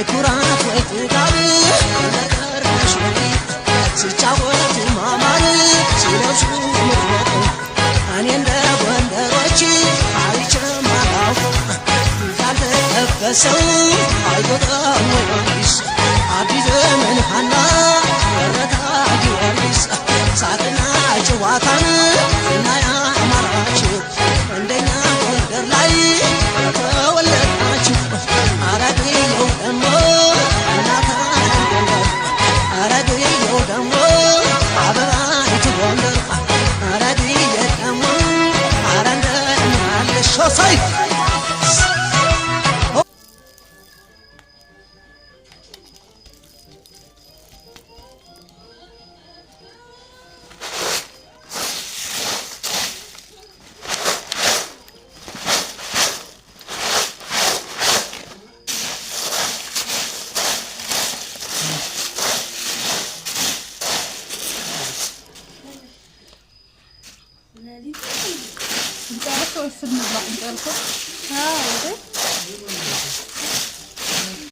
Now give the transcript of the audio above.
ኩራት ወይ ትጋብ ነገርነሽ ሲጫወቱ ማማር ሲለብሱ ምክንያት እኔ እንደ ጎንደሮች አይቼም አላውቅም ያልተጠበሰው አይወጣም ወዲስ አዲስ ዘመን ሀና ወረታ ጊዮርጊስ ሳቅና ጨዋታን እና ያማራችሁ እንደኛ ጎንደር ላይ ተወለዳችሁ አረግየው ደሞ እናታ ጎንደር አረግየው ደሞ አበባይቱ ጎንደር አረግየ ደሞ አረንደናለሽ ሶሳይ انت عارفه السن بقى انت عارفه ها